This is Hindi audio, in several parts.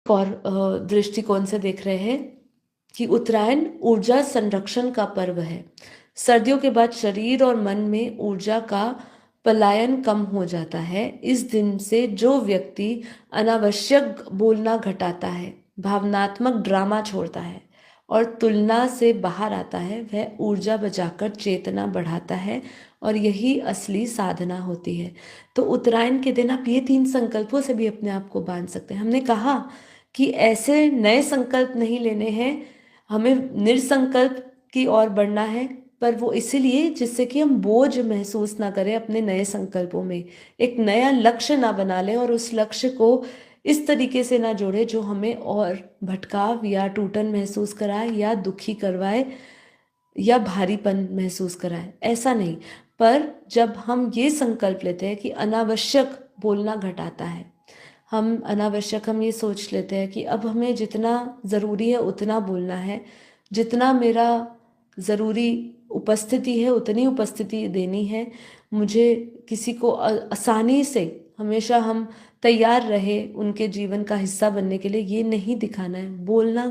और दृष्टिकोण से देख रहे हैं कि उत्तरायण ऊर्जा संरक्षण का पर्व है। सर्दियों के बाद शरीर और मन में ऊर्जा का पलायन कम हो जाता है। इस दिन से जो व्यक्ति अनावश्यक बोलना घटाता है, भावनात्मक ड्रामा छोड़ता है और तुलना से बाहर आता है, वह ऊर्जा बचाकर चेतना बढ़ाता है और यही असली साधना होती है। तो उत्तरायण के दिन आप ये 3 संकल्पों से भी अपने आप को बांध सकते हैं। हमने कहा कि ऐसे नए संकल्प नहीं लेने हैं, हमें निरसंकल्प की ओर बढ़ना है, पर वो इसीलिए जिससे कि हम बोझ महसूस ना करें अपने नए संकल्पों में, एक नया लक्ष्य ना बना लें और उस लक्ष्य को इस तरीके से ना जोड़े जो हमें और भटकाव या टूटन महसूस कराए या दुखी करवाए या भारीपन महसूस कराए, ऐसा नहीं। पर जब हम ये संकल्प लेते हैं कि अनावश्यक बोलना घटाता है, हम ये सोच लेते हैं कि अब हमें जितना ज़रूरी है उतना बोलना है, जितना मेरा ज़रूरी उपस्थिति है उतनी उपस्थिति देनी है, मुझे किसी को आसानी से हमेशा हम तैयार रहे उनके जीवन का हिस्सा बनने के लिए, ये नहीं दिखाना है। बोलना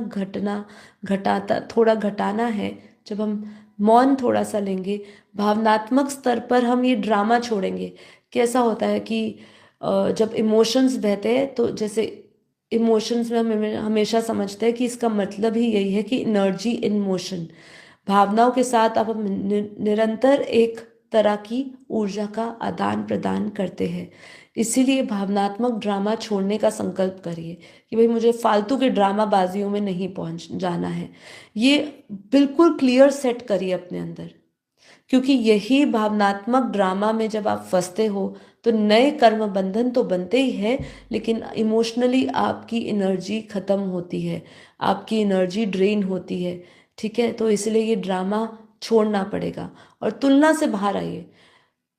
घटाता थोड़ा घटाना है। जब हम मौन थोड़ा सा लेंगे, भावनात्मक स्तर पर हम ये ड्रामा छोड़ेंगे। कैसा होता है कि जब इमोशंस बहते हैं, तो जैसे इमोशंस में हम हमेशा समझते हैं कि इसका मतलब ही यही है कि एनर्जी इन मोशन, भावनाओं के साथ आप निरंतर एक तरह की ऊर्जा का आदान प्रदान करते हैं। इसीलिए भावनात्मक ड्रामा छोड़ने का संकल्प करिए कि भाई मुझे फालतू के ड्रामा बाजियों में नहीं पहुंच जाना है। ये बिल्कुल क्लियर सेट करिए अपने अंदर, क्योंकि यही भावनात्मक ड्रामा में जब आप फंसते हो तो नए कर्म बंधन तो बनते ही है, लेकिन इमोशनली आपकी एनर्जी खत्म होती है, आपकी एनर्जी ड्रेन होती है। ठीक है, तो इसलिए ये ड्रामा छोड़ना पड़ेगा और तुलना से बाहर आइए।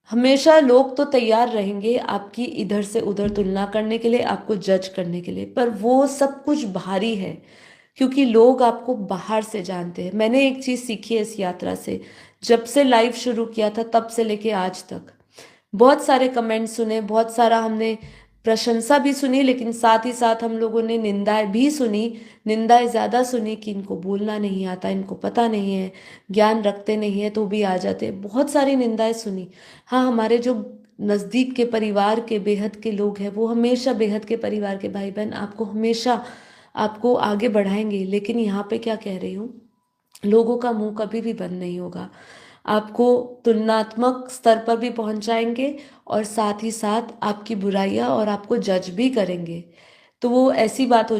हमेशा लोग तो तैयार रहेंगे आपकी इधर से उधर तुलना करने के लिए, आपको जज करने के लिए, पर वो सब कुछ बाहरी है, क्योंकि लोग आपको बाहर से जानते हैं। मैंने एक चीज सीखी है इस यात्रा से, जब से लाइव शुरू किया था तब से लेके आज तक बहुत सारे कमेंट सुने, बहुत सारा हमने प्रशंसा भी सुनी, लेकिन साथ ही साथ हम लोगों ने निंदाएं भी सुनी। निंदाएं ज्यादा सुनी कि इनको बोलना नहीं आता, इनको पता नहीं है, ज्ञान रखते नहीं है तो भी आ जाते, बहुत सारी निंदाएं सुनी। हाँ, हमारे जो नजदीक के परिवार के बेहद के लोग हैं, वो हमेशा बेहद के परिवार के भाई बहन आपको हमेशा आपको आगे बढ़ाएंगे, लेकिन यहाँ पे क्या कह रही हूँ, लोगों का मुंह कभी भी बंद नहीं होगा। आपको तुलनात्मक स्तर पर भी पहुंचाएंगे और साथ ही साथ आपकी बुराइयां और आपको जज भी करेंगे। तो वो ऐसी बात हो